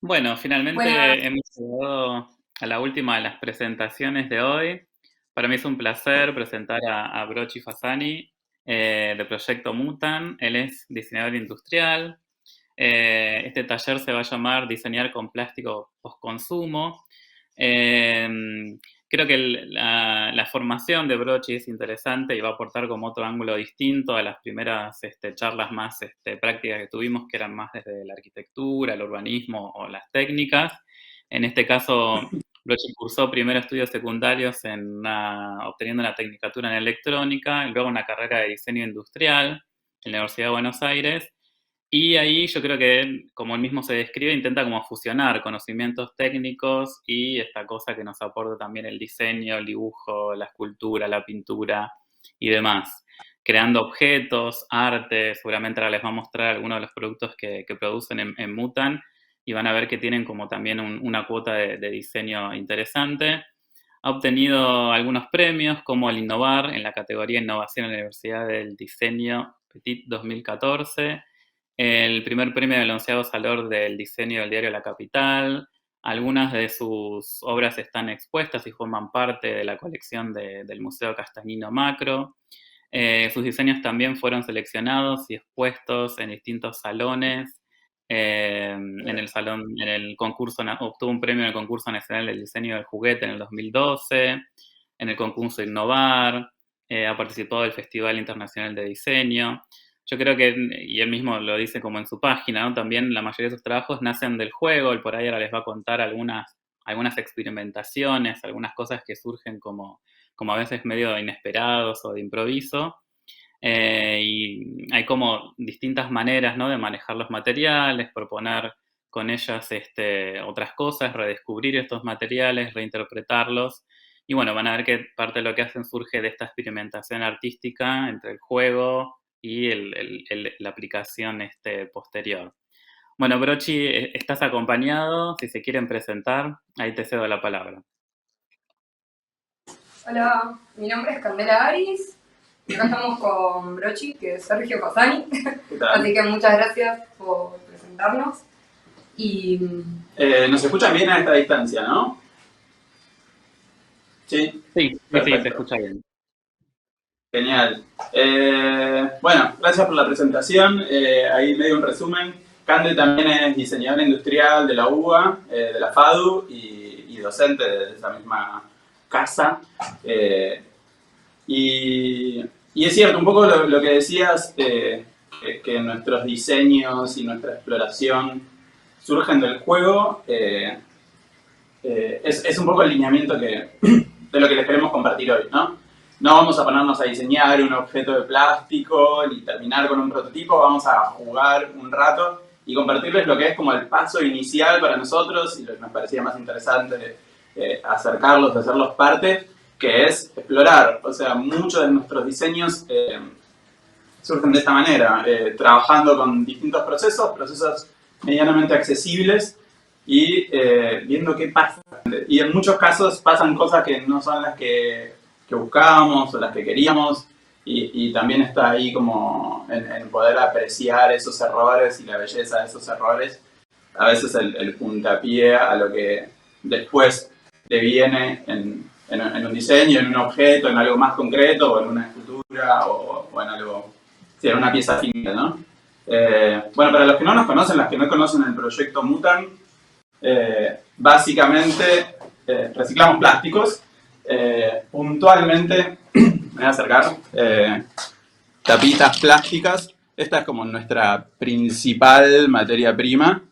Bueno, Buenas. finalmente hemos llegado a la última de las presentaciones de hoy. Para mí es un placer presentar a Brochi Fasani de Proyecto Mutan. Él es diseñador industrial. Este taller se va a llamar Diseñar con plástico postconsumo. Eh, Creo que la formación de Brochi es interesante y va a aportar como otro ángulo distinto a las primeras charlas más prácticas que tuvimos, que eran más desde la arquitectura, el urbanismo o las técnicas. En este caso, Brochi cursó primero estudios secundarios obteniendo una tecnicatura en electrónica y luego una carrera de diseño industrial en la Universidad de Buenos Aires. Y ahí yo creo que, como él mismo se describe, intenta como fusionar conocimientos técnicos y esta cosa que nos aporta también el diseño, el dibujo, la escultura, la pintura y demás. Creando objetos, arte, seguramente ahora les va a mostrar algunos de los productos que producen en Mutan y van a ver que tienen como también una cuota de diseño interesante. Ha obtenido algunos premios como el Innovar en la categoría Innovación en la Universidad del Diseño Petit 2014, el primer premio del 11º Salón del Diseño del diario La Capital. Algunas de sus obras están expuestas y forman parte de la colección del Museo Castagnino Macro. Sus diseños también fueron seleccionados y expuestos en distintos salones. En el concurso, obtuvo un premio en el concurso nacional del diseño del juguete en el 2012, en el concurso Innovar, ha participado del Festival Internacional de Diseño. Yo creo que, y él mismo lo dice como en su página, ¿no? También la mayoría de sus trabajos nacen del juego, él por ahí ahora les va a contar algunas experimentaciones, algunas cosas que surgen como a veces medio inesperados o de improviso. Y hay como distintas maneras, ¿no?, de manejar los materiales, proponer con ellas otras cosas, redescubrir estos materiales, reinterpretarlos. Y bueno, van a ver que parte de lo que hacen surge de esta experimentación artística entre el juego y la aplicación posterior. Bueno, Brochi, estás acompañado. Si se quieren presentar, ahí te cedo la palabra. Hola, mi nombre es Candela Aris. Acá estamos con Brochi, que es Sergio Fasani. ¿Qué tal? Así que muchas gracias por presentarnos. Y Nos escuchan bien a esta distancia, ¿no? Sí, Sí, sí, sí, se perfecto. escucha bien. Genial. Bueno, gracias por la presentación. Ahí medio un resumen. Cande también es diseñador industrial de la UBA, de la FADU y docente de esa misma casa. Y es cierto, un poco lo que decías, que nuestros diseños y nuestra exploración surgen del juego. Es un poco el lineamiento de lo que les queremos compartir hoy, ¿no? No vamos a ponernos a diseñar un objeto de plástico ni terminar con un prototipo, vamos a jugar un rato y compartirles lo que es como el paso inicial para nosotros y lo que nos parecía más interesante, acercarlos, hacerlos parte, que es explorar. O sea, muchos de nuestros diseños surgen de esta manera, trabajando con distintos procesos medianamente accesibles y viendo qué pasa. Y en muchos casos pasan cosas que no son las que buscábamos o las que queríamos, y también está ahí como en poder apreciar esos errores y la belleza de esos errores, a veces el puntapié a lo que después deviene en un diseño, en un objeto, en algo más concreto, o en una escultura, o en algo, sí, en una pieza finita, ¿no? Bueno, para los que no nos conocen, las que no conocen el proyecto Mutan, básicamente reciclamos plásticos, puntualmente, me voy a acercar, tapitas plásticas. Esta es como nuestra principal materia prima.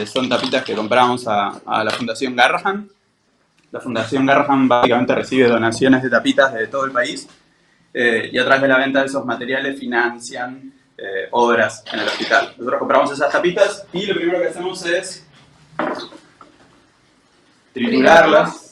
Son tapitas que compramos a la Fundación Garrahan. La Fundación Garrahan básicamente recibe donaciones de tapitas de todo el país, y a través de la venta de esos materiales financian obras en el hospital. Nosotros compramos esas tapitas y lo primero que hacemos es triturarlas.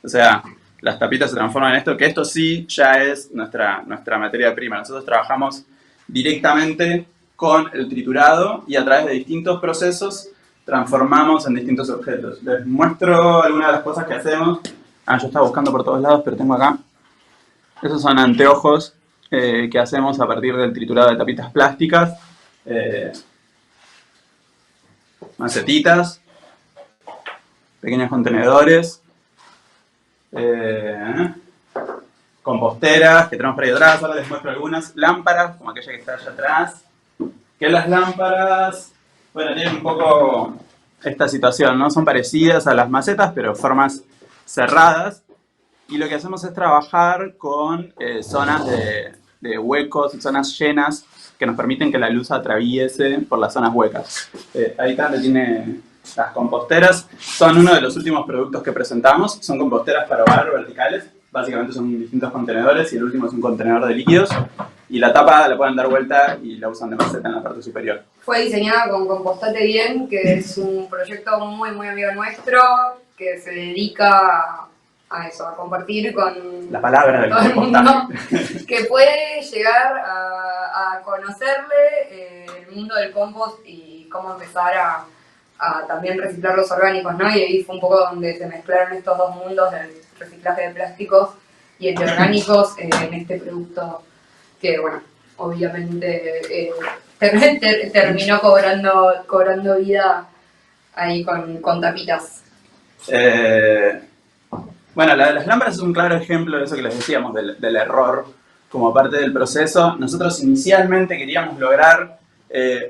O sea, las tapitas se transforman en esto, que esto sí ya es nuestra materia prima. Nosotros trabajamos directamente con el triturado y a través de distintos procesos transformamos en distintos objetos. Les muestro algunas de las cosas que hacemos. Yo estaba buscando por todos lados, pero tengo acá. Esos son anteojos que hacemos a partir del triturado de tapitas plásticas. macetitas, pequeños contenedores, composteras que tenemos por ahí atrás. Ahora les muestro algunas lámparas, como aquella que está allá atrás. Que las lámparas, bueno, tienen un poco esta situación, ¿no? Son parecidas a las macetas, pero formas cerradas. Y lo que hacemos es trabajar con zonas de huecos, zonas llenas, que nos permiten que la luz atraviese por las zonas huecas. Ahí también tiene las composteras. Son uno de los últimos productos que presentamos. Son composteras para hogar verticales. Básicamente son distintos contenedores y el último es un contenedor de líquidos. Y la tapa la pueden dar vuelta y la usan de maceta en la parte superior. Fue diseñada con Compostate Bien, que es un proyecto muy, muy amigo nuestro, que se dedica a eso, a compartir con La palabra del todo el mundo, compostaje. que puede llegar a conocerle el mundo del compost y cómo empezar a también reciclar los orgánicos, ¿no? Y ahí fue un poco donde se mezclaron estos dos mundos del reciclaje de plásticos y el de orgánicos en este producto que, bueno, obviamente terminó cobrando vida ahí con tapitas. Bueno, las lámparas es un claro ejemplo de eso que les decíamos, del error como parte del proceso. Nosotros inicialmente queríamos lograr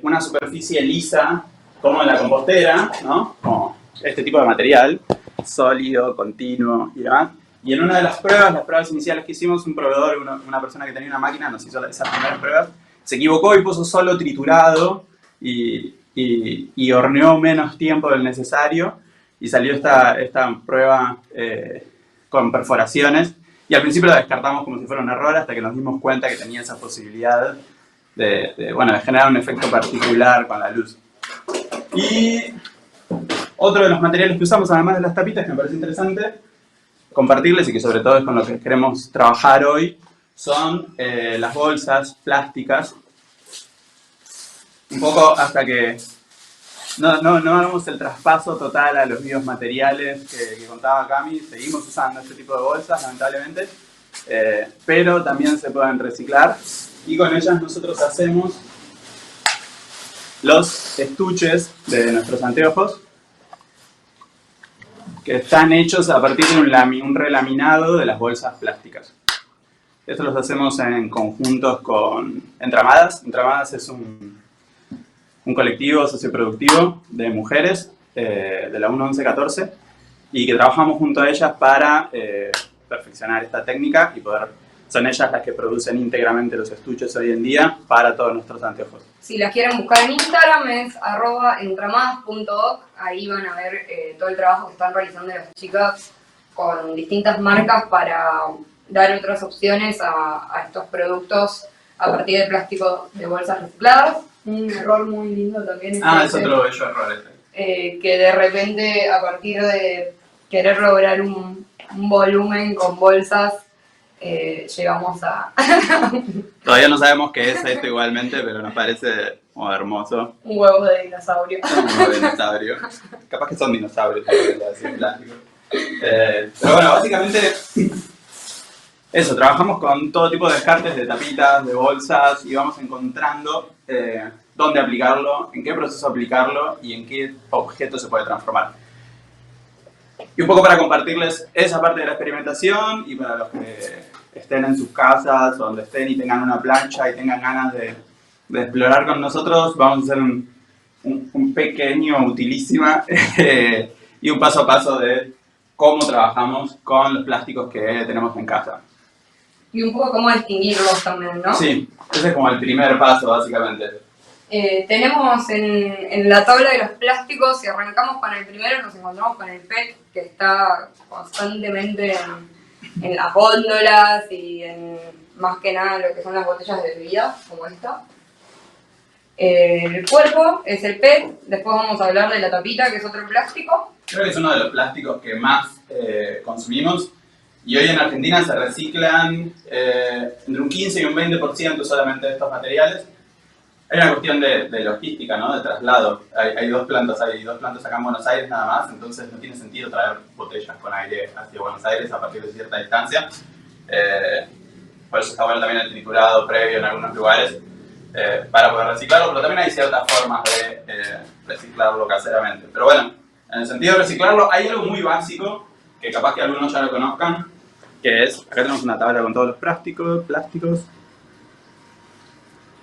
una superficie lisa como en la compostera, ¿no? Como este tipo de material, sólido, continuo y demás. Y en una de las pruebas iniciales que hicimos, un proveedor, una persona que tenía una máquina, nos hizo esas primeras pruebas, se equivocó y puso solo triturado y horneó menos tiempo del necesario y salió esta prueba con perforaciones. Y al principio la descartamos como si fuera un error hasta que nos dimos cuenta que tenía esa posibilidad de generar un efecto particular con la luz. Y otro de los materiales que usamos, además de las tapitas, que me parece interesante compartirles y que sobre todo es con lo que queremos trabajar hoy, son las bolsas plásticas. Un poco hasta que no hagamos el traspaso total a los biomateriales que contaba Cami, seguimos usando este tipo de bolsas, lamentablemente, pero también se pueden reciclar y con ellas nosotros hacemos los estuches de nuestros anteojos, que están hechos a partir de un relaminado de las bolsas plásticas. Esto los hacemos en conjuntos con Entramadas. Entramadas es un colectivo socioproductivo de mujeres de la 1114 y que trabajamos junto a ellas para perfeccionar esta técnica y son ellas las que producen íntegramente los estuches hoy en día para todos nuestros anteojos. Si las quieren buscar en Instagram es @entramadas.doc. Ahí van a ver todo el trabajo que están realizando las chicas con distintas marcas para dar otras opciones a estos productos a partir de plástico de bolsas recicladas. Un error muy lindo también es otro bello error que de repente a partir de querer lograr un volumen con bolsas llegamos a Todavía no sabemos qué es esto igualmente, pero nos parece hermoso. un huevo de dinosaurio. Un huevo de dinosaurio. Capaz que son dinosaurios, así, plástico. Pero bueno, básicamente eso, trabajamos con todo tipo de descartes, de tapitas, de bolsas, y vamos encontrando dónde aplicarlo, en qué proceso aplicarlo y en qué objeto se puede transformar. Y un poco para compartirles esa parte de la experimentación y para los que estén en sus casas o donde estén y tengan una plancha y tengan ganas de explorar con nosotros, vamos a hacer un pequeño, utilísima y un paso a paso de cómo trabajamos con los plásticos que tenemos en casa. Y un poco cómo distinguirlos también, ¿no? Sí, ese es como el primer paso, básicamente. Tenemos en la tabla de los plásticos, si arrancamos con el primero, nos encontramos con el PET, que está constantemente en las góndolas y en más que nada lo que son las botellas de bebida, como esta. El cuerpo es el PET, después vamos a hablar de la tapita, que es otro plástico. Creo que es uno de los plásticos que más consumimos. Y hoy en Argentina se reciclan entre un 15 y un 20% solamente de estos materiales. Hay una cuestión de logística, ¿no? De traslado. Hay dos plantas acá en Buenos Aires nada más, entonces no tiene sentido traer botellas con aire hacia Buenos Aires a partir de cierta distancia. Por eso está bueno también el triturado previo en algunos lugares. para poder reciclarlo, pero también hay ciertas formas de reciclarlo caseramente. Pero bueno, en el sentido de reciclarlo hay algo muy básico, que capaz que algunos ya lo conozcan, que es, acá tenemos una tabla con todos los plásticos.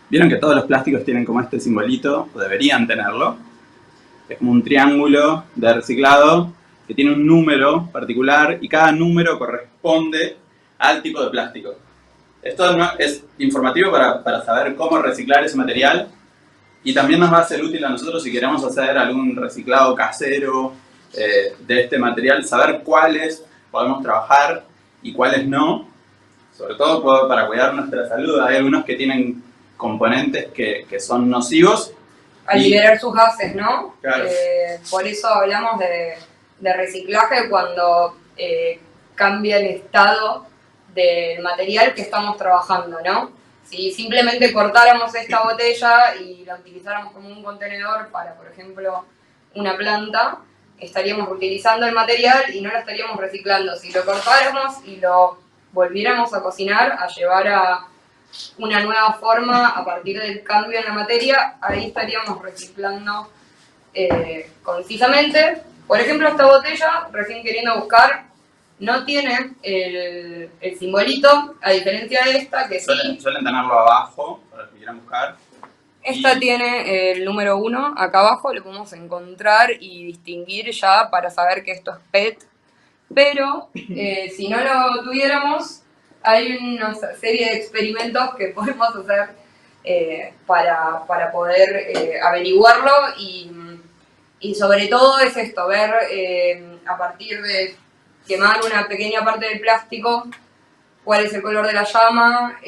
Vieron que todos los plásticos tienen como este simbolito, o deberían tenerlo. Es como un triángulo de reciclado que tiene un número particular y cada número corresponde al tipo de plástico. Esto es informativo para saber cómo reciclar ese material y también nos va a ser útil a nosotros si queremos hacer algún reciclado casero de este material, saber cuáles podemos trabajar y cuáles no, sobre todo para cuidar nuestra salud. Hay algunos que tienen componentes que son nocivos. Al liberar sus gases, ¿no? Claro. Por eso hablamos de reciclaje cuando cambia el estado del material que estamos trabajando, ¿no? Si simplemente cortáramos esta botella y la utilizáramos como un contenedor para, por ejemplo, una planta, estaríamos utilizando el material y no lo estaríamos reciclando. Si lo cortáramos y lo volviéramos a cocinar, a llevar a una nueva forma a partir del cambio en la materia, ahí estaríamos reciclando concisamente. Por ejemplo, esta botella, recién queriendo buscar, no tiene el simbolito, a diferencia de esta, que sí. Suelen tenerlo abajo, para los que quieran buscar. Esta tiene el número 1 acá abajo, lo podemos encontrar y distinguir ya para saber que esto es PET. Pero si no lo tuviéramos, hay una serie de experimentos que podemos hacer para poder averiguarlo y sobre todo es esto, ver a partir de quemar una pequeña parte del plástico cuál es el color de la llama,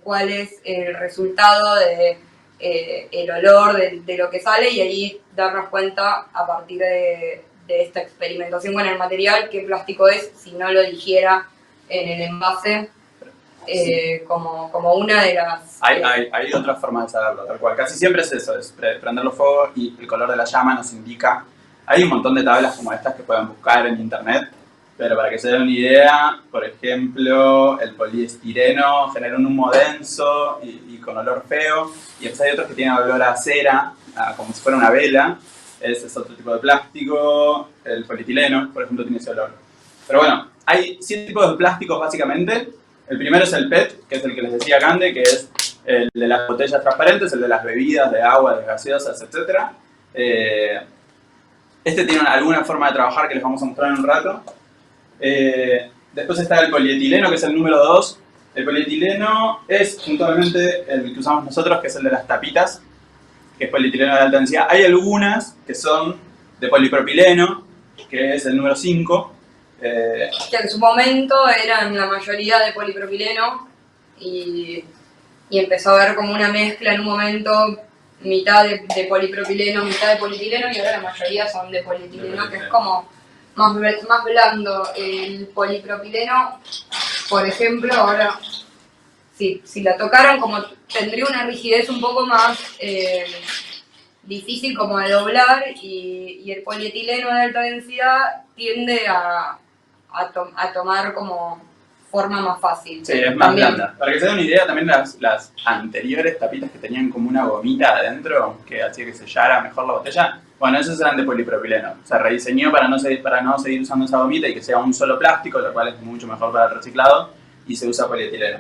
cuál es el resultado de el olor de lo que sale y ahí darnos cuenta a partir de esta experimentación con el material qué plástico es si no lo dijera en el envase. Como una de las... Hay otra forma de saberlo, tal cual. Casi siempre es eso, es prenderlo fuego y el color de la llama nos indica. Hay un montón de tablas como estas que pueden buscar en internet, pero para que se den una idea, por ejemplo, el poliestireno genera un humo denso y con olor feo, y después hay otros que tienen olor a cera, como si fuera una vela. Ese es otro tipo de plástico. El polietileno, por ejemplo, tiene ese olor. Pero bueno, hay 7 tipos de plásticos básicamente. El primero es el PET, que es el que les decía Cande, que es el de las botellas transparentes, el de las bebidas, de agua, de gaseosas, etc. Este tiene alguna forma de trabajar que les vamos a mostrar en un rato. Después está el polietileno, que es el número 2. El polietileno es puntualmente el que usamos nosotros, que es el de las tapitas, que es polietileno de alta densidad. Hay algunas que son de polipropileno, que es el número 5. Que en su momento eran la mayoría de polipropileno y empezó a haber como una mezcla en un momento, mitad de polipropileno, mitad de polietileno y ahora la mayoría son de polietileno, que es como más blando. El polipropileno, por ejemplo, ahora si la tocaron como tendría una rigidez un poco más difícil como de doblar y el polietileno de alta densidad tiende a tomar como forma más fácil. Sí, es más blanda. Para que se den una idea, también las anteriores tapitas que tenían como una gomita adentro que hacía que sellara mejor la botella, bueno, esas eran de polipropileno. Se rediseñó para no seguir usando esa gomita y que sea un solo plástico, lo cual es mucho mejor para el reciclado, y se usa polietileno.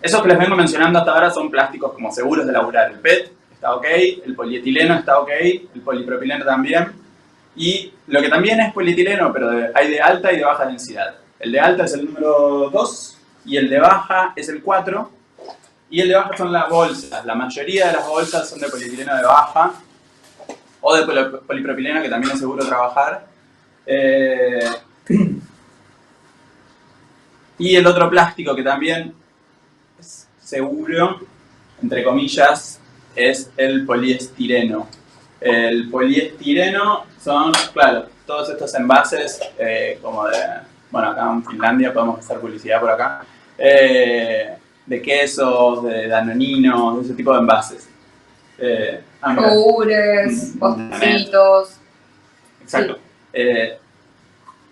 Esos que les vengo mencionando hasta ahora son plásticos como seguros de laburar. El PET está ok, el polietileno está ok, el polipropileno también. Y lo que también es polietileno, pero hay de alta y de baja densidad. El de alta es el número 2 y el de baja es el 4. Y el de baja son las bolsas. La mayoría de las bolsas son de polietileno de baja o de polipropileno, que también es seguro trabajar. Y el otro plástico que también es seguro, entre comillas, es el poliestireno. El poliestireno son, claro, todos estos envases como de, bueno, acá en Finlandia podemos hacer publicidad por acá, de quesos, de danoninos, de ese tipo de envases. Yogures, postecitos. Exacto. Sí.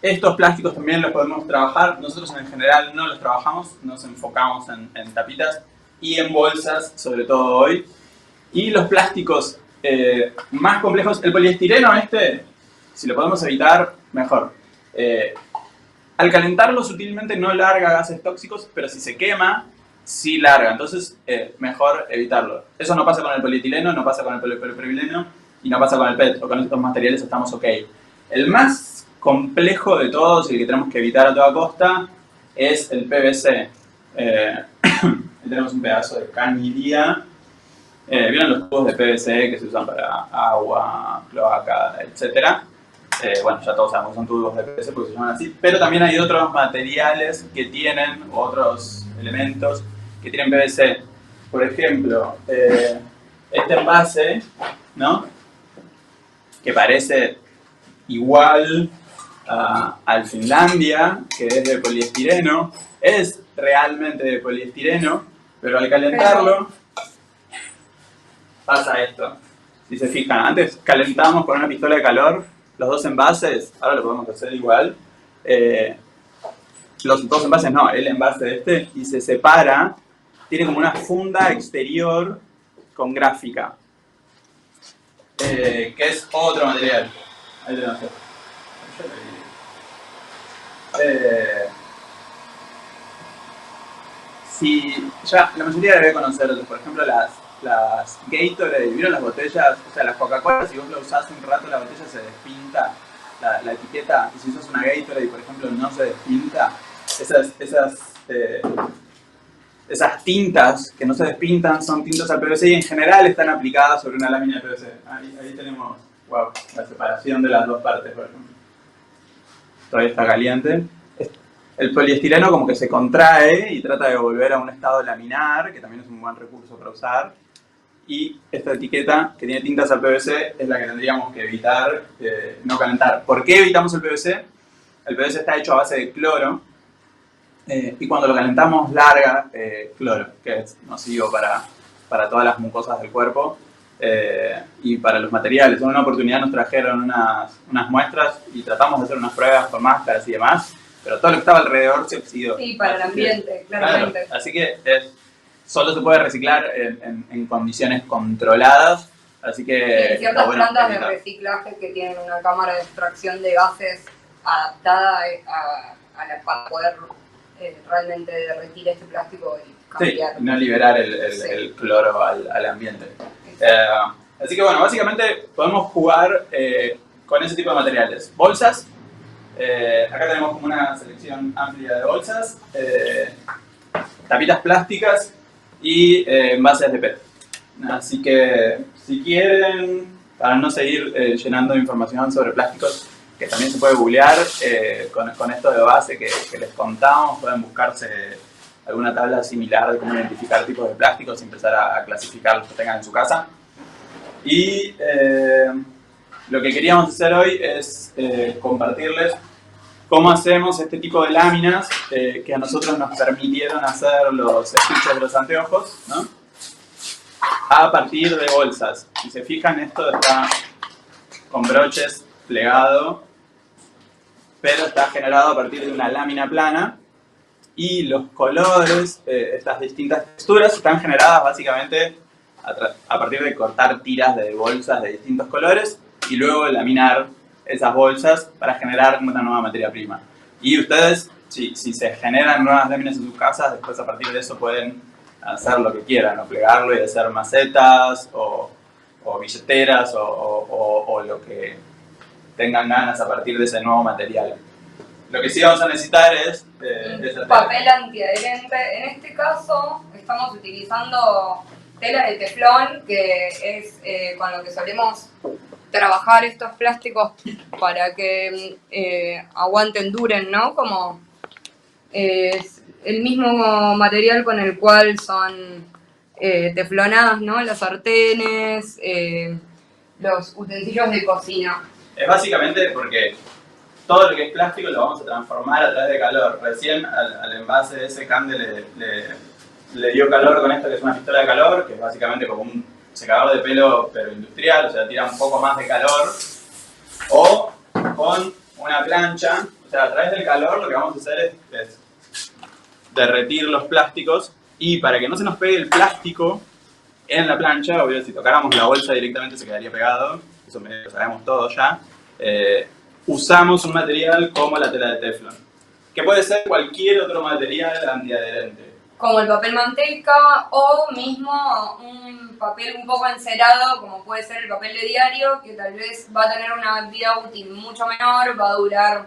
Estos plásticos también los podemos trabajar. Nosotros en general no los trabajamos, nos enfocamos en tapitas y en bolsas, sobre todo hoy. Y los plásticos más complejos, el poliestireno si lo podemos evitar, mejor. Al calentarlo sutilmente no larga gases tóxicos, pero si se quema, sí larga. Entonces, mejor evitarlo. Eso no pasa con el polietileno, no pasa con el polipropileno y no pasa con el PET. O con estos materiales estamos ok. El más complejo de todos y el que tenemos que evitar a toda costa es el PVC. Tenemos un pedazo de cañería. ¿Vieron los tubos de PVC que se usan para agua, cloaca, etcétera? Bueno, ya todos sabemos que son tubos de PVC porque se llaman así, pero también hay otros materiales que tienen, otros elementos que tienen PVC. Por ejemplo, este envase, ¿no? Que parece igual al Finlandia, que es de poliestireno, es realmente de poliestireno, pero al calentarlo pasa esto. Si se fijan, antes calentamos con una pistola de calor los dos envases, ahora lo podemos hacer igual. Los dos envases no, el envase de y se separa, tiene como una funda exterior con gráfica, que es otro material. Ahí tenemos esto. Si ya la mayoría debe conocer, por ejemplo, las Gatorade, ¿vieron las botellas? O sea, las Coca-Cola, si vos lo usás un rato, la botella se despinta, la etiqueta, y si usas una Gatorade, por ejemplo, no se despinta. Esas tintas que no se despintan son tintas al PVC y en general están aplicadas sobre una lámina de PVC. Ahí tenemos, wow, la separación de las dos partes, por ejemplo. Todavía está caliente. El poliestireno como que se contrae y trata de volver a un estado laminar, que también es un buen recurso para usar. Y esta etiqueta que tiene tintas al PVC es la que tendríamos que evitar no calentar. ¿Por qué evitamos el PVC? El PVC está hecho a base de cloro y cuando lo calentamos larga cloro, que es nocivo para todas las mucosas del cuerpo y para los materiales. En una oportunidad nos trajeron unas muestras y tratamos de hacer unas pruebas con máscaras y demás, pero todo lo que estaba alrededor se oxidó. Sí, para el ambiente, claramente. Claro, así que solo se puede reciclar en condiciones controladas, así que... Hay ciertas plantas de reciclaje que tienen una cámara de extracción de gases adaptada para poder realmente derretir este plástico y cambiar. Sí, no liberar el cloro al ambiente. Así que bueno, básicamente podemos jugar con ese tipo de materiales. Bolsas. Acá tenemos como una selección amplia de bolsas, tapitas plásticas y envases de PET. Así que si quieren, para no seguir llenando de información sobre plásticos, que también se puede googlear, con esto de base que les contamos, pueden buscarse alguna tabla similar de cómo identificar tipos de plásticos y empezar a clasificar los que tengan en su casa. Y lo que queríamos hacer hoy es compartirles cómo hacemos este tipo de láminas que a nosotros nos permitieron hacer los estuches de los anteojos, ¿no? A partir de bolsas. Si se fijan, esto está con broches plegado, pero está generado a partir de una lámina plana y los colores, estas distintas texturas, están generadas básicamente a partir de cortar tiras de bolsas de distintos colores y luego laminar esas bolsas para generar una nueva materia prima. Y ustedes, si se generan nuevas láminas en sus casas, después a partir de eso pueden hacer lo que quieran, o plegarlo y hacer macetas, o billeteras, o lo que tengan ganas a partir de ese nuevo material. Lo que sí vamos a necesitar es papel antiadherente. En este caso estamos utilizando tela de teflón, que es con lo que solemos trabajar estos plásticos para que aguanten, duren, ¿no? Como es el mismo material con el cual son teflonadas, ¿no? Las sartenes, los utensilios de cocina. Es básicamente porque todo lo que es plástico lo vamos a transformar a través de calor. Recién al envase de ese Cande le dio calor con esto que es una pistola de calor, que es básicamente como un secador de pelo pero industrial, o sea, tira un poco más de calor, o con una plancha, o sea, a través del calor lo que vamos a hacer es derretir los plásticos y para que no se nos pegue el plástico en la plancha, obvio, si tocáramos la bolsa directamente se quedaría pegado, eso lo sabemos todos ya. Usamos un material como la tela de teflón, que puede ser cualquier otro material antiadherente. Como el papel manteca o mismo un papel un poco encerado, como puede ser el papel de diario, que tal vez va a tener una vida útil mucho menor, va a durar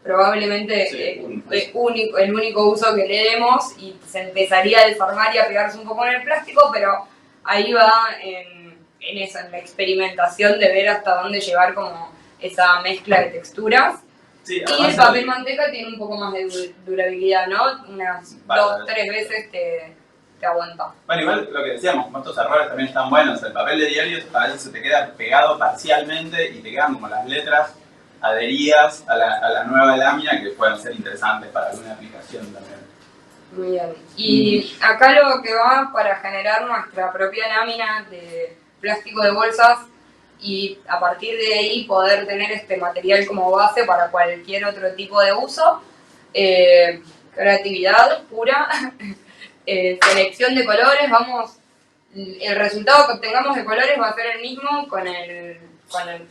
probablemente el único uso que le demos y se empezaría a desarmar y a pegarse un poco en el plástico, pero ahí va en eso, en la experimentación de ver hasta dónde llevar como esa mezcla de texturas. Sí, y el papel manteca tiene un poco más de durabilidad, ¿no? Unas 2-3 veces te aguanta. Bueno, igual lo que decíamos, como estos errores también están buenos, el papel de diario a veces se te queda pegado parcialmente y te quedan como las letras adheridas a la nueva lámina que pueden ser interesantes para alguna aplicación también. Muy bien. Y acá lo que va para generar nuestra propia lámina de plástico de bolsas y a partir de ahí poder tener este material como base para cualquier otro tipo de uso. Creatividad pura, selección de colores, el resultado que obtengamos de colores va a ser el mismo con el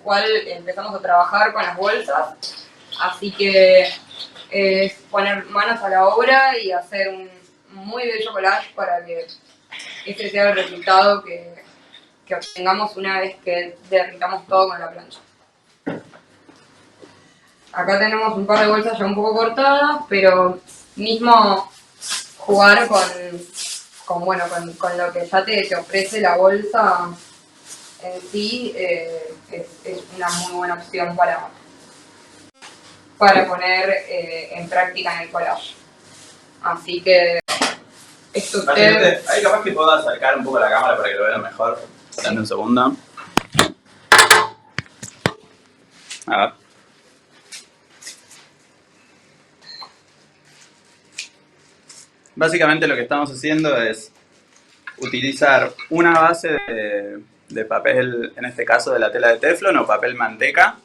cual empezamos a trabajar con las bolsas, así que es poner manos a la obra y hacer un muy bello collage para que este sea el resultado que obtengamos una vez que derritamos todo con la plancha. Acá tenemos un par de bolsas ya un poco cortadas, pero mismo jugar con lo que ya te ofrece la bolsa en sí es una muy buena opción para poner en práctica en el collage. Así que esto ahí capaz que puedo acercar un poco la cámara para que lo vean mejor. Dame un segundo. A ver. Básicamente lo que estamos haciendo es utilizar una base de papel, en este caso de la tela de teflón o papel manteca,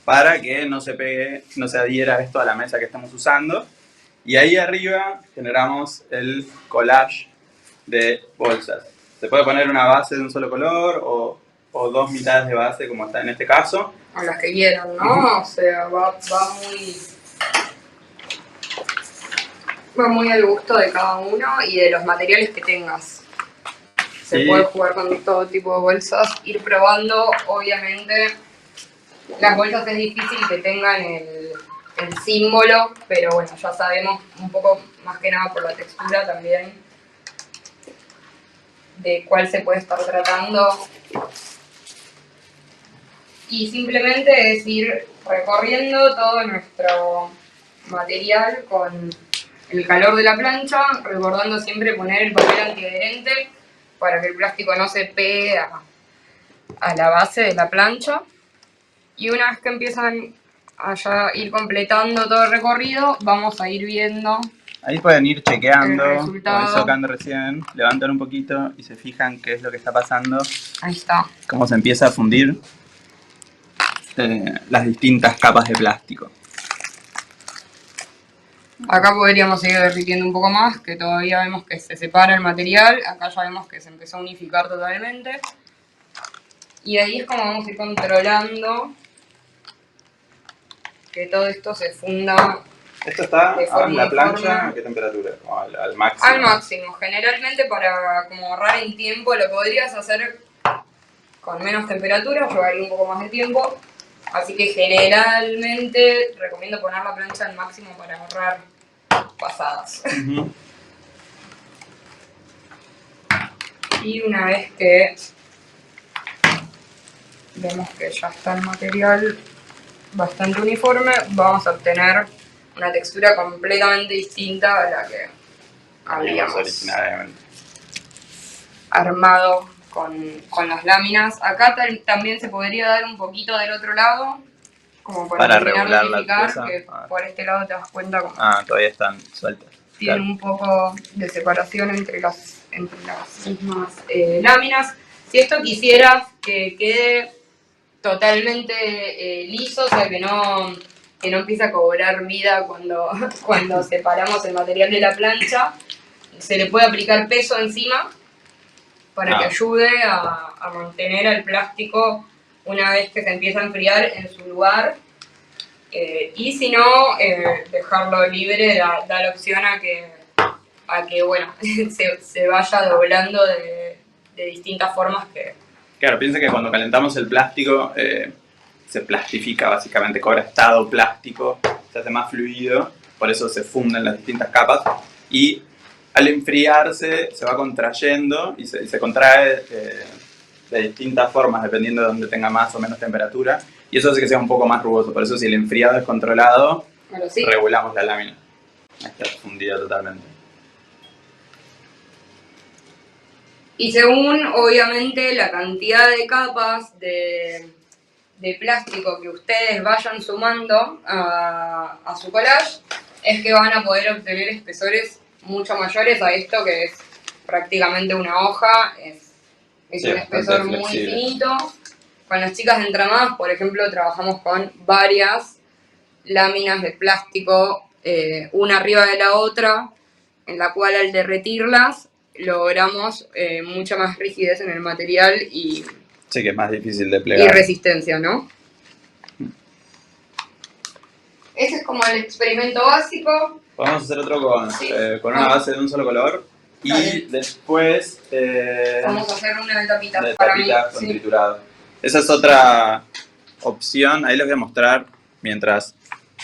para que no se pegue, no se adhiera esto a la mesa que estamos usando. Y ahí arriba generamos el collage de bolsas. Se puede poner una base de un solo color o dos mitades de base, como está en este caso. O las que quieran, ¿no? O sea, va muy al gusto de cada uno y de los materiales que tengas. Se puede jugar con todo tipo de bolsas, ir probando, obviamente. Las bolsas es difícil que tengan el símbolo, pero bueno, ya sabemos un poco más que nada por la textura también de cuál se puede estar tratando. Y simplemente es ir recorriendo todo nuestro material con el calor de la plancha, recordando siempre poner el papel antiadherente para que el plástico no se pegue a la base de la plancha. Y una vez que empiezan a ya ir completando todo el recorrido, vamos a ir viendo. Ahí pueden ir chequeando, como hizo tocando recién, levantan un poquito y se fijan qué es lo que está pasando. Ahí está. Cómo se empieza a fundir las distintas capas de plástico. Acá podríamos seguir derritiendo un poco más, que todavía vemos que se separa el material. Acá ya vemos que se empezó a unificar totalmente. Y ahí es como vamos a ir controlando que todo esto se funda. Esto está en la plancha, ¿a qué temperatura? Al máximo. Al máximo. Generalmente para como ahorrar en tiempo lo podrías hacer con menos temperatura, llevaría un poco más de tiempo. Así que generalmente recomiendo poner la plancha al máximo para ahorrar pasadas. Y una vez que vemos que ya está el material bastante uniforme, vamos a obtener una textura completamente distinta a la que habíamos originalmente armado con las láminas. Acá también se podría dar un poquito del otro lado, como para regular la unificar, que por este lado te das cuenta como todavía están sueltas. Tienen un poco de separación entre las mismas láminas. Si esto quisieras que quede totalmente liso, o sea que no empiece a cobrar vida cuando separamos el material de la plancha, se le puede aplicar peso encima para que ayude a mantener el plástico una vez que se empieza a enfriar en su lugar. Y si no, dejarlo libre da la opción a que bueno, se vaya doblando de distintas formas que... Claro, piensa que cuando calentamos el plástico se plastifica básicamente, cobra estado plástico, se hace más fluido, por eso se funden las distintas capas y al enfriarse se va contrayendo y se contrae de distintas formas dependiendo de donde tenga más o menos temperatura y eso hace que sea un poco más rugoso, por eso si el enfriado es controlado, Bueno, sí. regulamos la lámina. Ahí está fundida totalmente. Y según, obviamente, la cantidad de capas de plástico que ustedes vayan sumando a su collage, es que van a poder obtener espesores mucho mayores a esto, que es prácticamente una hoja, es Sí, un espesor muy flexible. finito. Con las chicas de entramadas, por ejemplo, trabajamos con varias láminas de plástico, una arriba de la otra, en la cual al derretirlas logramos mucha más rigidez en el material y Sí, que es más difícil de plegar. resistencia, ¿no? Ese es como el experimento básico. Podemos hacer otro con, Sí. con una base de un solo color y Dale. después Vamos a hacer una de tapitas de para mí. tapitas con Sí. triturado. Esa es otra opción, ahí les voy a mostrar mientras...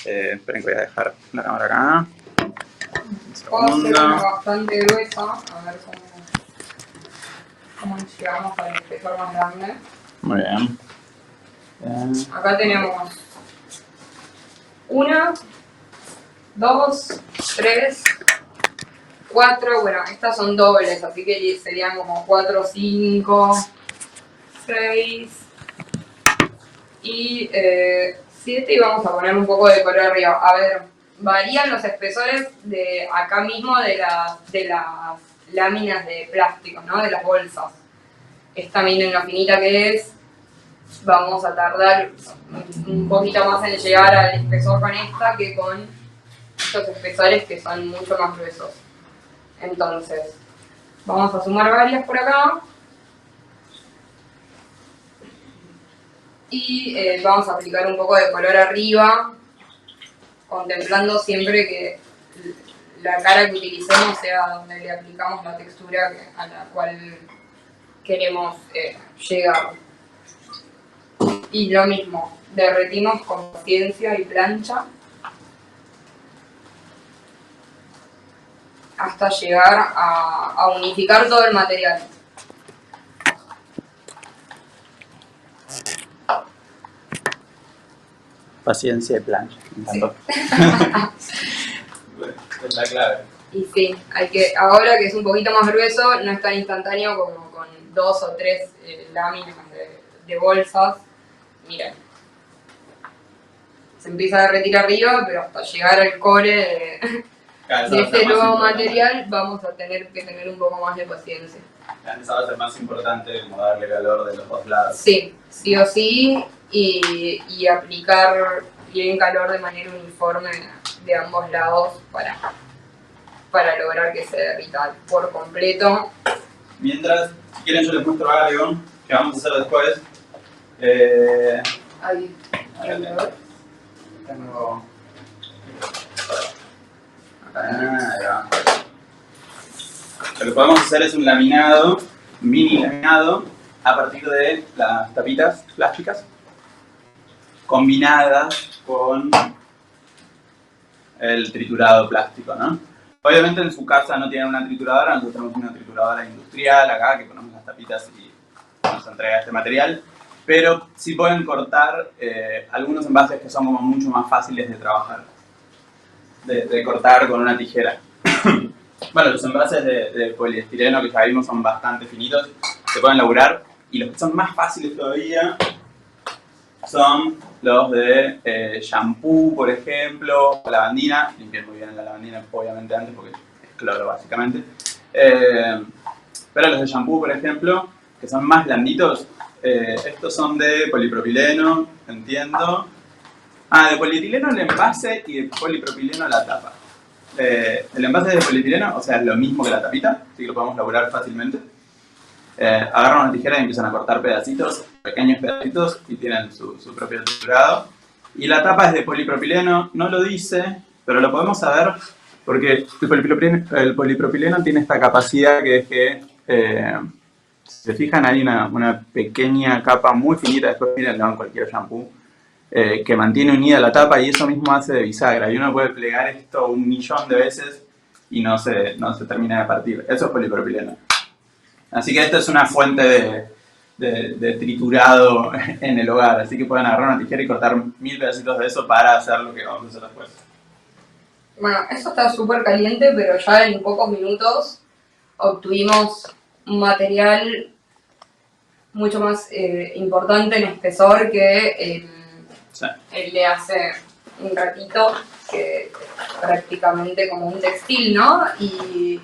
esperen que voy a dejar la cámara acá. Un Puedo hacer una segundo. bastante gruesa, a ver cómo llegamos al espesor más grande. Muy bien. Acá tenemos 1, 2, 3, 4, bueno, estas son dobles, así que serían como 4, 5, 6 y 7 y vamos a poner un poco de color arriba. A ver, varían los espesores de acá mismo de las láminas de plástico, ¿no? De las bolsas. Esta miren lo finita que es. Vamos a tardar un poquito más en llegar al espesor con esta que con estos espesores que son mucho más gruesos. Entonces, vamos a sumar varias por acá. Y vamos a aplicar un poco de color arriba, contemplando siempre que la cara que utilicemos sea donde le aplicamos la textura a la cual queremos llegar. Y lo mismo, derretimos con paciencia y plancha hasta llegar a unificar todo el material. Paciencia y plancha. Me encantó. Es la clave. Y sí, ahora que es un poquito más grueso, no es tan instantáneo como con 2 o 3 láminas de bolsas. Miren, se empieza a derretir arriba, pero hasta llegar al core Claro, de esa va a ser este más nuevo importante. material vamos a tener que tener un poco más de paciencia. Esa va a ser más importante, como darle calor de los dos lados. Sí, sí o sí, y aplicar bien calor de manera uniforme de ambos lados para lograr que se derrita por completo. Mientras, si quieren yo les muestro algo que vamos a hacer después. Ahí, Tengo... Ahí va. Lo que podemos hacer es un laminado, mini laminado, a partir de las tapitas plásticas combinadas con el triturado plástico, ¿no? Obviamente en su casa no tienen una trituradora, nosotros tenemos una trituradora industrial acá que ponemos las tapitas y nos entrega este material, pero sí pueden cortar algunos envases que son como mucho más fáciles de trabajar, de cortar con una tijera. Bueno, los envases de poliestireno que ya vimos son bastante finitos, se pueden laburar, y los que son más fáciles todavía son los de shampoo, por ejemplo, o lavandina. Limpiar muy bien la lavandina, obviamente, antes, porque es cloro, básicamente. Pero los de shampoo, por ejemplo, que son más blanditos, estos son de polipropileno, entiendo. Ah, de polietileno el envase y de polipropileno la tapa. El envase de polietileno, o sea, es lo mismo que la tapita, así que lo podemos laburar fácilmente. agarran una tijera y empiezan a cortar pedacitos, pequeños pedacitos, y tienen su propio triturado. Y la tapa es de polipropileno, no lo dice, pero lo podemos saber porque el polipropileno tiene esta capacidad que es que, si se fijan, hay una pequeña capa muy finita, después mírenlo en cualquier shampoo, que mantiene unida la tapa, y eso mismo hace de bisagra. Y uno puede plegar esto 1.000.000 de veces y no se termina de partir. Eso es polipropileno. Así que esto es una fuente de triturado en el hogar. Así que pueden agarrar una tijera y cortar 1.000 pedacitos de eso para hacer lo que vamos a hacer después. Bueno, eso está súper caliente, pero ya en pocos minutos obtuvimos un material mucho más importante en espesor que el de hace un ratito, que prácticamente como un textil, ¿no? Y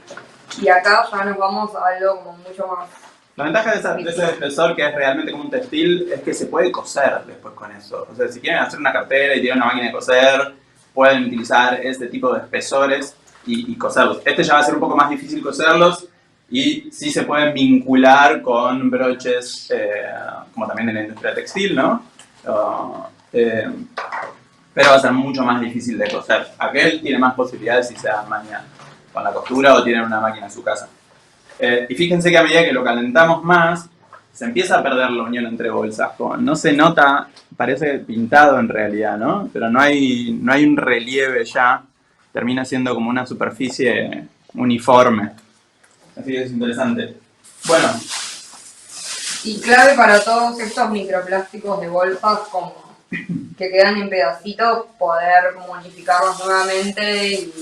acá ya nos vamos a algo como mucho más... La ventaja de ese espesor, que es realmente como un textil, es que se puede coser después con eso. O sea, si quieren hacer una cartera y tienen una máquina de coser, pueden utilizar este tipo de espesores y coserlos. Este ya va a ser un poco más difícil coserlos, y sí se pueden vincular con broches, como también en la industria textil, ¿no? Pero va a ser mucho más difícil de coser. Aquel tiene más posibilidades si se dan maña con la costura o tienen una máquina en su casa. Y fíjense que a medida que lo calentamos más, se empieza a perder la unión entre bolsas. No se nota, parece pintado en realidad, ¿no? Pero no hay un relieve ya. Termina siendo como una superficie uniforme. Así que es interesante. Bueno. Y clave para todos estos microplásticos de bolsas, como que quedan en pedacitos, poder modificarlos nuevamente y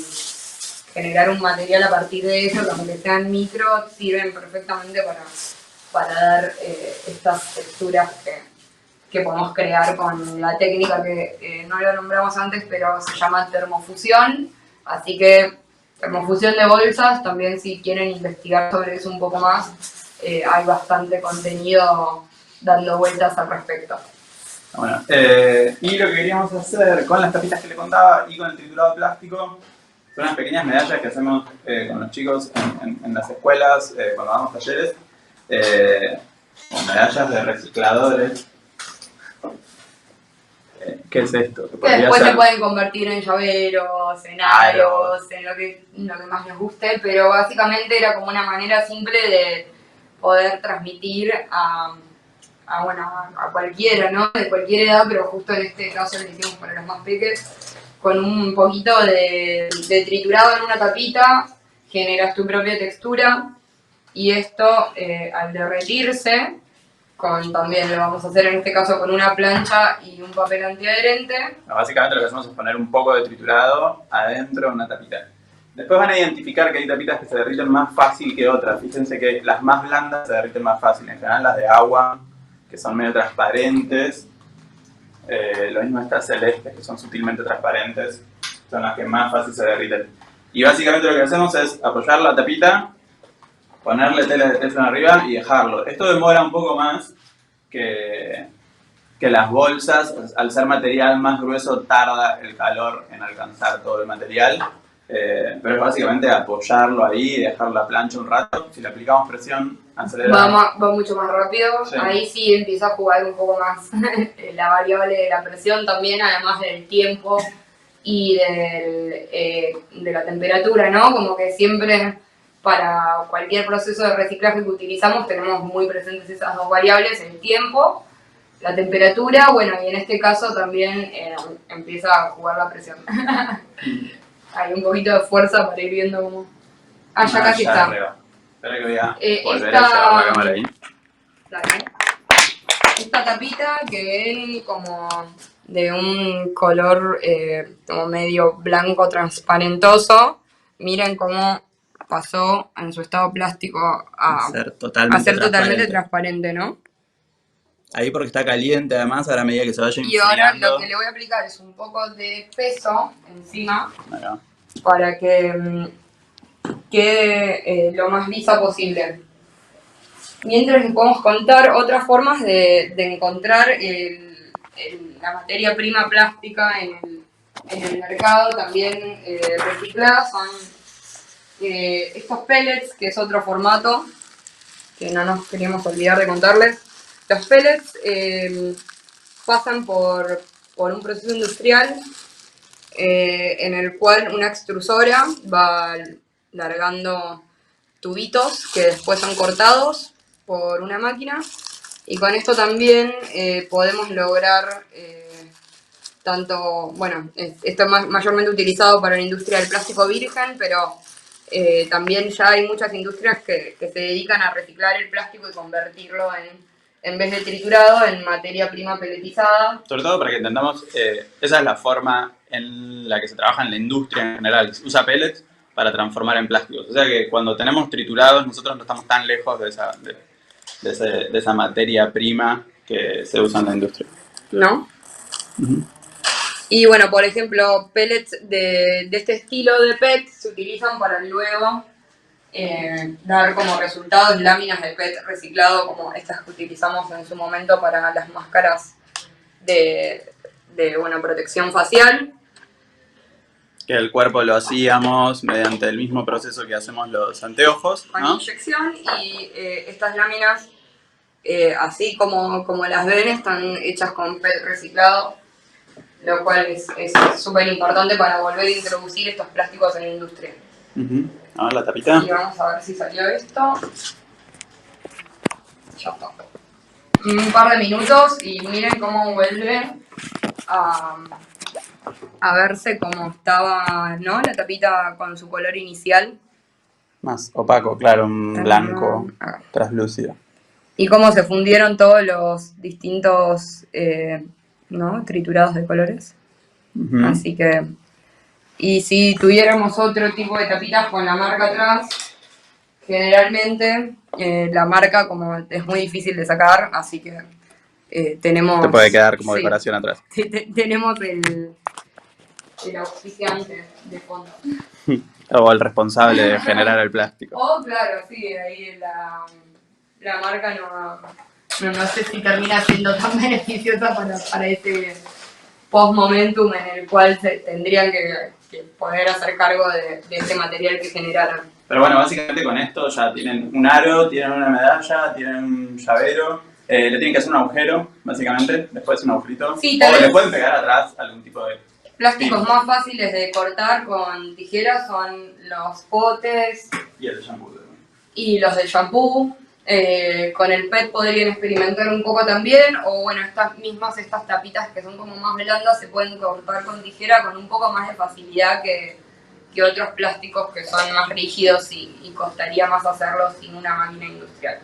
generar un material a partir de ellos, los que sean micro, sirven perfectamente para dar estas texturas que podemos crear con la técnica que no lo nombramos antes, pero se llama termofusión. Así que termofusión de bolsas, también si quieren investigar sobre eso un poco más, hay bastante contenido dando vueltas al respecto. Bueno, y lo que queríamos hacer con las tapitas que le contaba y con el triturado de plástico son unas pequeñas medallas que hacemos con los chicos en las escuelas cuando damos talleres, con medallas de recicladores. ¿Qué es esto? Que después se pueden convertir en llaveros, en aros, en lo que más les guste, pero básicamente era como una manera simple de poder transmitir a cualquiera, ¿no? De cualquier edad, pero justo en este caso lo hicimos para los más pequeños, con un poquito de triturado en una tapita, generas tu propia textura, y esto al derretirse, también lo vamos a hacer en este caso con una plancha y un papel antiadherente. Básicamente lo que hacemos es poner un poco de triturado adentro de una tapita. Después van a identificar que hay tapitas que se derriten más fácil que otras. Fíjense que las más blandas se derriten más fácil. En general las de agua, que son medio transparentes. Lo mismo estas celestes, que son sutilmente transparentes, son las que más fácil se derriten. Y básicamente lo que hacemos es apoyar la tapita, ponerle tela de teflón arriba y dejarlo. Esto demora un poco más que las bolsas. Al ser material más grueso, tarda el calor en alcanzar todo el material. Pero es básicamente apoyarlo ahí y dejar la plancha un rato. Si le aplicamos presión, acelera. Va mucho más rápido. Sí. Ahí sí empieza a jugar un poco más la variable de la presión también, además del tiempo y de la temperatura, ¿no? Como que siempre para cualquier proceso de reciclaje que utilizamos tenemos muy presentes esas dos variables, el tiempo, la temperatura, bueno, y en este caso también empieza a jugar la presión. Hay un poquito de fuerza para ir viendo cómo... ya casi está. Arriba. Espera que voy a volver a llevar la cámara ahí. Dale. Esta tapita que ven como de un color como medio blanco transparentoso, miren cómo pasó en su estado plástico a ser totalmente transparente, ¿no? Ahí porque está caliente, además, a la medida que se vaya enfriando. Y ahora lo que le voy a aplicar es un poco de peso encima, para que quede lo más lisa posible. Mientras les podemos contar otras formas de encontrar la materia prima plástica en el mercado, también reciclada, son estos pellets, que es otro formato que no nos queríamos olvidar de contarles. Los pellets pasan por un proceso industrial en el cual una extrusora va largando tubitos que después son cortados por una máquina, y con esto también podemos lograr tanto, bueno, esto es mayormente utilizado para la industria del plástico virgen, pero también ya hay muchas industrias que se dedican a reciclar el plástico y convertirlo en vez de triturado, en materia prima pelletizada. Sobre todo para que entendamos, esa es la forma en la que se trabaja en la industria en general. Se usa pellets para transformar en plásticos. O sea que cuando tenemos triturados, nosotros no estamos tan lejos de esa materia prima que se usa en la industria. ¿No? Uh-huh. Y bueno, por ejemplo, pellets de este estilo de PET se utilizan para luego dar como resultados láminas de PET reciclado, como estas que utilizamos en su momento para las máscaras de bueno, protección facial. Que el cuerpo lo hacíamos mediante el mismo proceso que hacemos los anteojos, con ¿no? inyección, y estas láminas, así como las ven, están hechas con PET reciclado, lo cual es súper importante para volver a introducir estos plásticos en la industria. Uh-huh. A ver la tapita. Y vamos a ver si salió esto. Ya está. Un par de minutos y miren cómo vuelve a verse como estaba, ¿no? La tapita con su color inicial. Más opaco, claro, un blanco traslúcido. Y cómo se fundieron todos los distintos, ¿no? Triturados de colores. Uh-huh. Así que, y si tuviéramos otro tipo de tapitas con la marca atrás, generalmente la marca como es muy difícil de sacar, así que tenemos... Te puede quedar como decoración atrás. Tenemos el auspiciante de fondo. O el responsable de generar el plástico. Oh, claro, sí, ahí la marca no sé si termina siendo tan beneficiosa para este post-momentum en el cual se tendrían que poder hacer cargo de ese material que generaron. Pero bueno, básicamente con esto ya tienen un aro, tienen una medalla, tienen un llavero, le tienen que hacer un agujero, básicamente, después un agujerito. Sí, o le pueden pegar atrás algún tipo de... Plásticos más fáciles de cortar con tijeras son los potes y el shampoo. Y los del shampoo. Con el PET podrían experimentar un poco también, o bueno, estas tapitas que son como más blandas se pueden cortar con tijera con un poco más de facilidad que otros plásticos que son más rígidos y costaría más hacerlos sin una máquina industrial.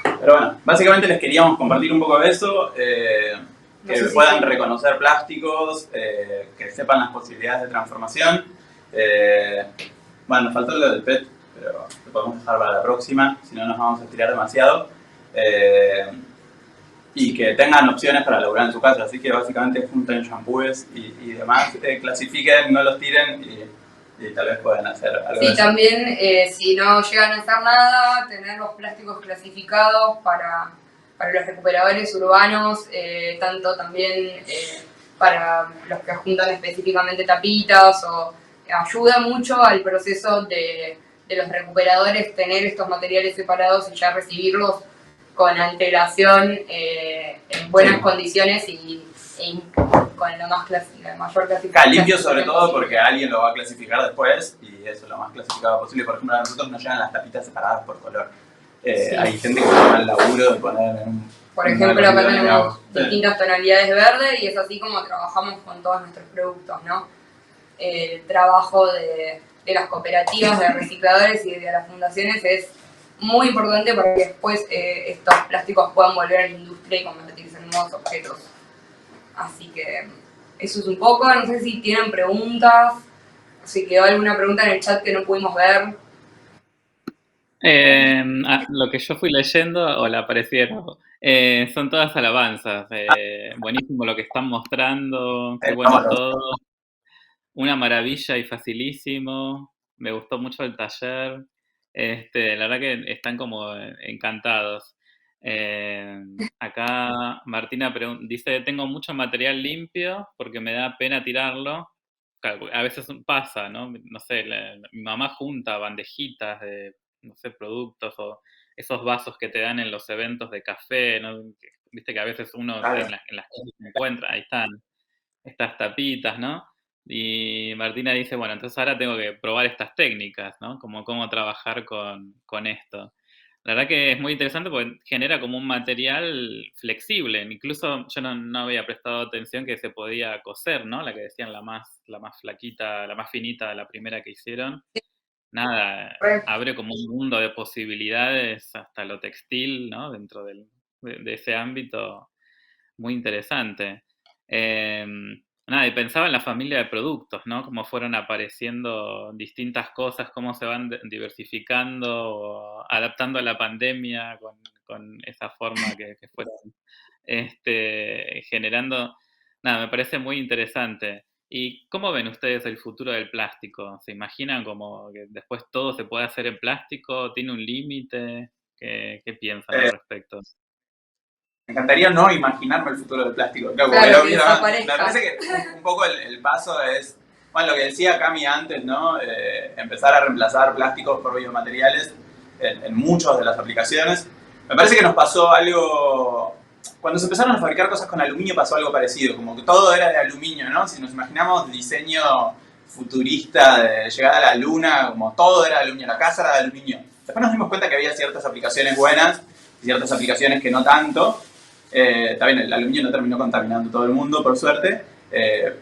Pero bueno, básicamente les queríamos compartir un poco de eso, que puedan reconocer plásticos, que sepan las posibilidades de transformación. Bueno, nos faltó lo del PET, pero lo podemos dejar para la próxima, si no nos vamos a estirar demasiado. Y que tengan opciones para laburar en su casa, así que básicamente junten shampoos y demás, clasifiquen, no los tiren y tal vez puedan hacer algo. Sí, también si no llegan a hacer nada, tener los plásticos clasificados para los recuperadores urbanos, tanto también para los que juntan específicamente tapitas, o ayuda mucho al proceso de los recuperadores tener estos materiales separados y ya recibirlos con antelación en buenas condiciones y con la mayor clasificación. Limpio sobre todo porque alguien lo va a clasificar después y eso es lo más clasificado posible. Por ejemplo, a nosotros nos llegan las tapitas separadas por color. Sí. Hay gente que toma el laburo de poner en un... Por ejemplo, acá tenemos distintas tonalidades de verde y es así como trabajamos con todos nuestros productos, ¿no? El trabajo de las cooperativas, de recicladores y de las fundaciones es muy importante para que después estos plásticos puedan volver a la industria y convertirse en nuevos objetos. Así que eso es un poco, no sé si tienen preguntas, si quedó alguna pregunta en el chat que no pudimos ver. Lo que yo fui leyendo, o la aparecieron, son todas alabanzas. Buenísimo lo que están mostrando, qué bueno todo. Una maravilla y facilísimo. Me gustó mucho el taller. La verdad que están como encantados. Acá Martina dice, tengo mucho material limpio porque me da pena tirarlo. Claro, a veces pasa, ¿no? No sé, mi mamá junta bandejitas de no sé, productos o esos vasos que te dan en los eventos de café, ¿no? Viste que a veces uno Claro. en las cosas se encuentra, ahí están estas tapitas, ¿no? Y Martina dice, bueno, entonces ahora tengo que probar estas técnicas, ¿no? Como cómo trabajar con esto. La verdad que es muy interesante porque genera como un material flexible. Incluso yo no había prestado atención que se podía coser, ¿no? La que decían la más flaquita, la más finita, la primera que hicieron. Nada, abre como un mundo de posibilidades hasta lo textil, ¿no? Dentro de ese ámbito muy interesante. Nada, y pensaba en la familia de productos, ¿no? Cómo fueron apareciendo distintas cosas, cómo se van diversificando, adaptando a la pandemia con esa forma que fueron generando. Nada, me parece muy interesante. ¿Y cómo ven ustedes el futuro del plástico? ¿Se imaginan como que después todo se puede hacer en plástico? ¿Tiene un límite? ¿Qué piensan al Eh, respecto? Me encantaría no imaginarme el futuro del plástico. Claro, como Claro, lo que mismo, me desaparezca. parece que un poco el paso es, bueno, lo que decía Cami antes, ¿no? Empezar a reemplazar plásticos por biomateriales en muchas de las aplicaciones. Me parece que nos pasó algo, cuando se empezaron a fabricar cosas con aluminio pasó algo parecido, como que todo era de aluminio, ¿no? Si nos imaginamos diseño futurista de llegar a la luna, como todo era de aluminio, la casa era de aluminio. Después nos dimos cuenta que había ciertas aplicaciones buenas y ciertas aplicaciones que no tanto. También el aluminio no terminó contaminando todo el mundo, por suerte.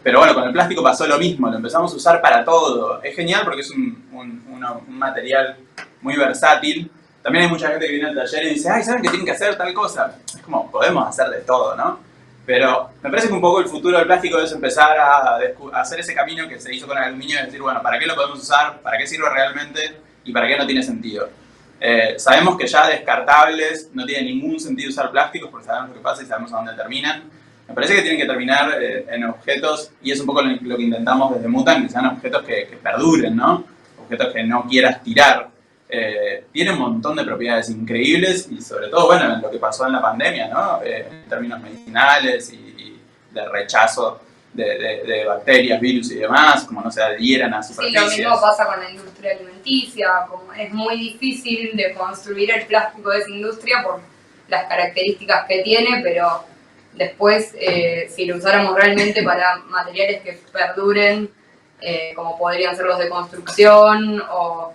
Pero bueno, con el plástico pasó lo mismo, lo empezamos a usar para todo. Es genial porque es un material muy versátil. También hay mucha gente que viene al taller y dice, ay, ¿saben que tienen que hacer tal cosa? Es como, podemos hacer de todo, ¿no? Pero me parece que un poco el futuro del plástico es empezar a hacer ese camino que se hizo con el aluminio y decir, bueno, ¿para qué lo podemos usar? ¿Para qué sirve realmente? ¿Y para qué no tiene sentido? Sabemos que ya descartables no tiene ningún sentido usar plásticos porque sabemos lo que pasa y sabemos a dónde terminan. Me parece que tienen que terminar en objetos, y es un poco lo que intentamos desde Mutan, que sean objetos que perduren, ¿no? Objetos que no quieras tirar. Tiene un montón de propiedades increíbles y sobre todo, bueno, en lo que pasó en la pandemia, ¿no? En términos medicinales y de rechazo de bacterias, virus y demás, como no se adhieran a Sí, superficies. lo mismo pasa con la industria alimenticia, como es muy difícil de construir el plástico de esa industria por las características que tiene, pero después si lo usáramos realmente para materiales que perduren, como podrían ser los de construcción, o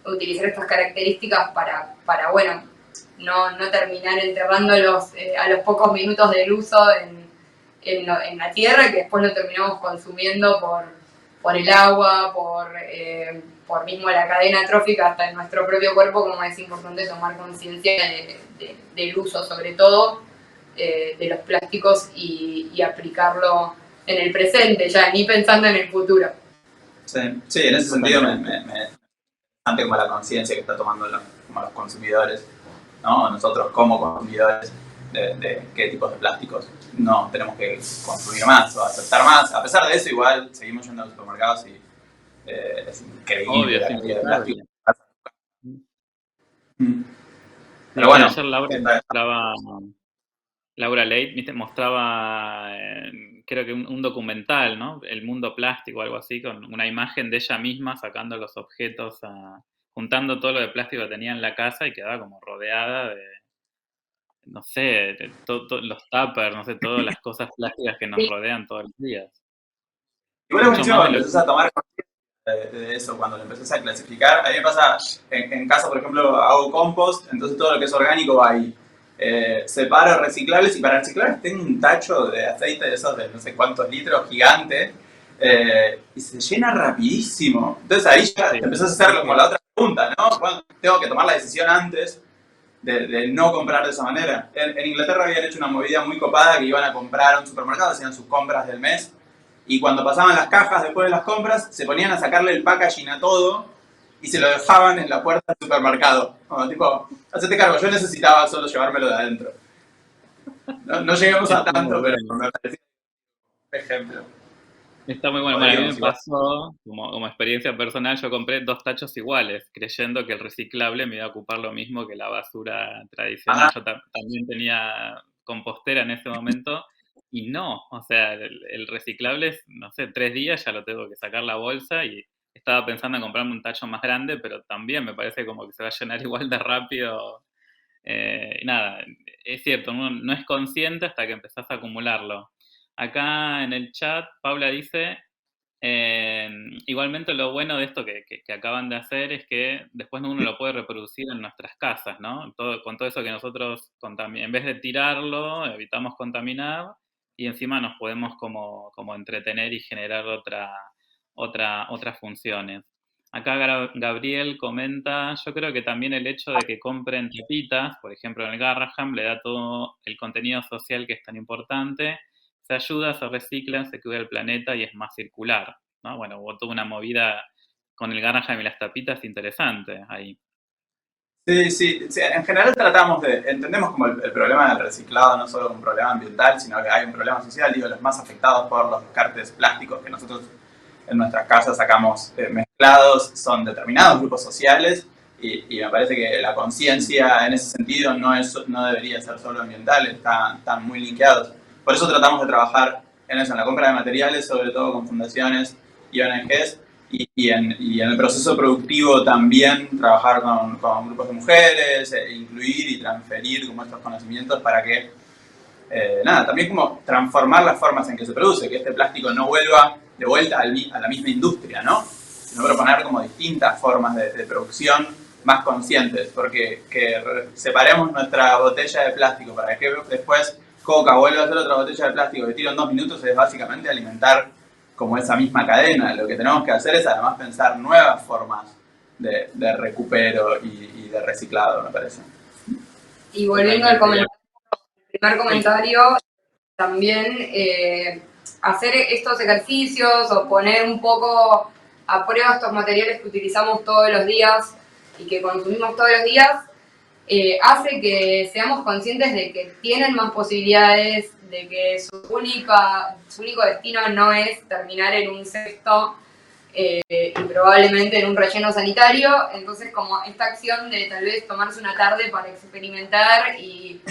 utilizar estas características para bueno, no terminar enterrándolos a los pocos minutos del uso en la tierra, que después lo terminamos consumiendo por el agua, por mismo la cadena trófica hasta en nuestro propio cuerpo, como es importante tomar conciencia del uso, sobre todo, de los plásticos y aplicarlo en el presente, ya ni pensando en el futuro. Sí, sí, en ese sentido ante como la conciencia que está tomando como los consumidores, ¿no? Nosotros como consumidores de qué tipos de plásticos no tenemos que consumir más o aceptar más. A pesar de eso, igual seguimos yendo a los supermercados y es increíble Obvio, la sin cantidad de duda. plástico. Sí, Pero bueno, bueno, ayer Laura Leight, ¿viste? Mostraba, creo que un documental, ¿no? El mundo plástico o algo así, con una imagen de ella misma sacando los objetos, juntando todo lo de plástico que tenía en la casa y quedaba como rodeada de, no sé, de los tuppers, no sé, todas las cosas plásticas que nos Sí, rodean todos los días. igual es Mucho buenísimo más de cuando lo empezás a tomar de eso, cuando lo empezás a clasificar. A mí me pasa, en casa, por ejemplo, hago compost, entonces todo lo que es orgánico va ahí. Separo reciclables y para reciclables tengo un tacho de aceite de esos de no sé cuántos litros gigante y se llena rapidísimo. Entonces ahí ya sí, te empezás a hacer como la otra pregunta, ¿no? Bueno, tengo que tomar la decisión antes de no comprar de esa manera. En Inglaterra habían hecho una movida muy copada que iban a comprar a un supermercado, hacían sus compras del mes y cuando pasaban las cajas después de las compras se ponían a sacarle el packaging a todo y se lo dejaban en la puerta del supermercado. Como tipo, hacete cargo, yo necesitaba solo llevármelo de adentro. No llegamos a está muy tanto, pero bueno. me parecía un ejemplo. Está muy bueno. Bueno, a mí me Podríamos igual. pasó, como experiencia personal, yo compré dos tachos iguales, creyendo que el reciclable me iba a ocupar lo mismo que la basura tradicional. Ajá, Yo también tenía compostera en ese momento y no, o sea, el reciclable es, no sé, 3 días ya lo tengo que sacar la bolsa y estaba pensando en comprarme un tacho más grande, pero también me parece como que se va a llenar igual de rápido. Y nada, es cierto, uno no es consciente hasta que empezás a acumularlo. Acá en el chat, Paula dice, eh, igualmente lo bueno de esto que acaban de hacer es que después uno lo puede reproducir en nuestras casas, ¿no? Con todo eso que nosotros, en vez de tirarlo, evitamos contaminar y encima nos podemos como entretener y generar otras funciones. Acá Gabriel comenta, yo creo que también el hecho de que compren tapitas, por ejemplo en el Garraham, le da todo el contenido social que es tan importante, se ayuda, se recicla, se cuida el planeta y es más circular, ¿no? Bueno, hubo toda una movida con el Garraham y las tapitas interesante ahí. Sí, sí, sí, en general entendemos como el problema del reciclado no solo como un problema ambiental, sino que hay un problema social, digo, los más afectados por los descartes plásticos que nosotros en nuestras casas sacamos mezclados son determinados grupos sociales y me parece que la conciencia en ese sentido no debería ser solo ambiental, están muy linkeados. Por eso tratamos de trabajar en eso, en la compra de materiales, sobre todo con fundaciones y ONGs, y en el proceso productivo también trabajar con grupos de mujeres, incluir y transferir como estos conocimientos para que, también como transformar las formas en que se produce, que este plástico no vuelva de vuelta a la misma industria, ¿no? Sino proponer como distintas formas de producción más conscientes, porque que separemos nuestra botella de plástico para que después Coca vuelva a hacer otra botella de plástico que tira en 2 minutos es básicamente alimentar como esa misma cadena. Lo que tenemos que hacer es además pensar nuevas formas de recupero y de reciclado, me parece. Y volviendo al primer comentario, también hacer estos ejercicios o poner un poco a prueba estos materiales que utilizamos todos los días y que consumimos todos los días, hace que seamos conscientes de que tienen más posibilidades, de que su único destino no es terminar en un cesto y probablemente en un relleno sanitario. Entonces, como esta acción de tal vez tomarse una tarde para experimentar y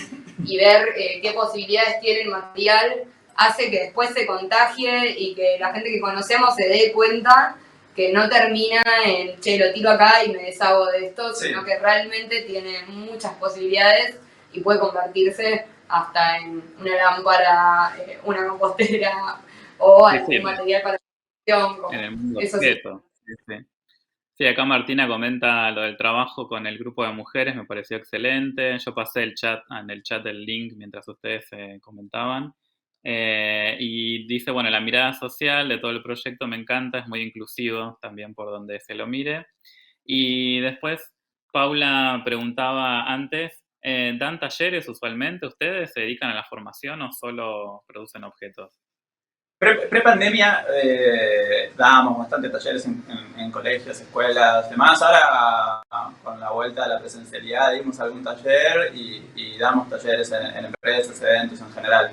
ver qué posibilidades tiene el material, hace que después se contagie y que la gente que conocemos se dé cuenta que no termina en, che, lo tiro acá y me deshago de esto, Sí. sino que realmente tiene muchas posibilidades y puede convertirse hasta en una lámpara, una compostera o algún material para en el mundo eso objeto. Sí, sí. Sí, acá Martina comenta lo del trabajo con el grupo de mujeres, me pareció excelente. Yo pasé en el chat el link mientras ustedes comentaban. Y dice, bueno, la mirada social de todo el proyecto me encanta, es muy inclusivo también por donde se lo mire. Y después Paula preguntaba antes, ¿dan talleres usualmente? ¿Ustedes se dedican a la formación o solo producen objetos? Pre-pandemia dábamos bastantes talleres en colegios, escuelas, demás. Ahora, con la vuelta a la presencialidad, dimos algún taller y damos talleres en empresas, eventos en general.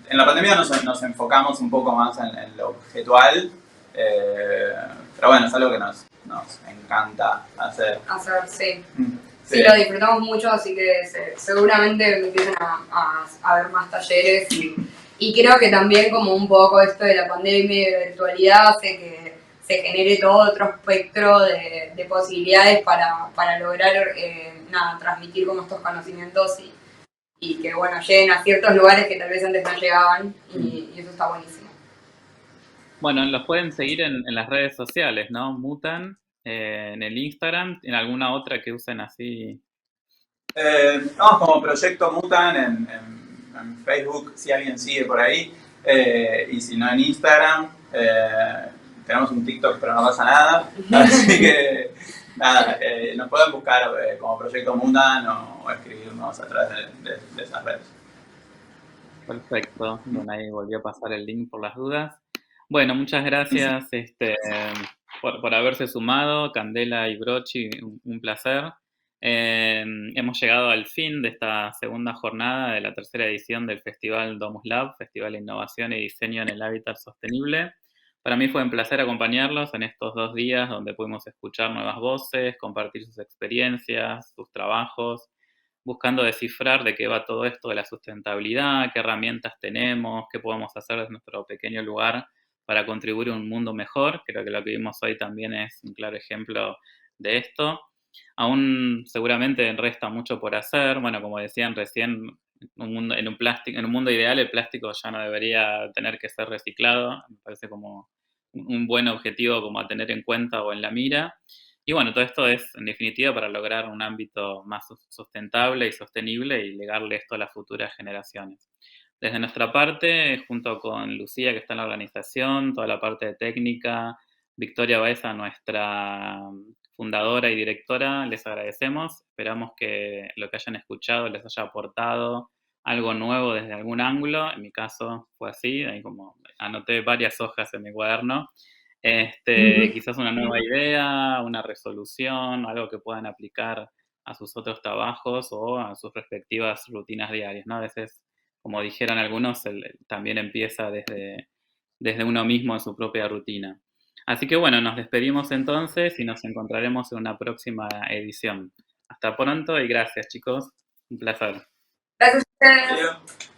En la pandemia nos enfocamos un poco más en lo objetual, pero bueno, es algo que nos encanta hacer. Sí. Mm, Sí, lo disfrutamos mucho, así que seguramente empiezan a haber más talleres y creo que también como un poco esto de la pandemia y de la virtualidad hace que se genere todo otro espectro de posibilidades para lograr transmitir como estos conocimientos y que bueno, lleguen a ciertos lugares que tal vez antes no llegaban y eso está buenísimo. Bueno, los pueden seguir en las redes sociales, ¿no? Mutan, en el Instagram, en alguna otra que usen así. Estamos como Proyecto Mutan en Facebook, si alguien sigue por ahí, y si no en Instagram. Tenemos un TikTok, pero no pasa nada. Así que, nada, nos pueden buscar como Proyecto Mutan o escribirnos a través de esas redes. Perfecto. Bueno, ahí volví a pasar el link por las dudas. Bueno, muchas gracias por haberse sumado, Candela y Brochi, un placer. Hemos llegado al fin de esta segunda jornada de la tercera edición del Festival Domus Lab, Festival de Innovación y Diseño en el Hábitat Sostenible. Para mí fue un placer acompañarlos en estos 2 días donde pudimos escuchar nuevas voces, compartir sus experiencias, sus trabajos, buscando descifrar de qué va todo esto de la sustentabilidad, qué herramientas tenemos, qué podemos hacer desde nuestro pequeño lugar para contribuir a un mundo mejor. Creo que lo que vimos hoy también es un claro ejemplo de esto. Aún seguramente resta mucho por hacer. Bueno, como decían recién, en un mundo ideal el plástico ya no debería tener que ser reciclado. Me parece como un buen objetivo como a tener en cuenta o en la mira. Y bueno, todo esto es en definitiva para lograr un ámbito más sustentable y sostenible y legarle esto a las futuras generaciones. Desde nuestra parte, junto con Lucía, que está en la organización, toda la parte de técnica, Victoria Baeza, nuestra fundadora y directora, les agradecemos. Esperamos que lo que hayan escuchado les haya aportado algo nuevo desde algún ángulo. En mi caso fue así, ahí como anoté varias hojas en mi cuaderno. Quizás una nueva idea, una resolución, algo que puedan aplicar a sus otros trabajos o a sus respectivas rutinas diarias, ¿no? A veces, como dijeron algunos, también empieza desde uno mismo en su propia rutina. Así que bueno, nos despedimos entonces y nos encontraremos en una próxima edición. Hasta pronto y gracias, chicos. Un placer. Gracias a ustedes.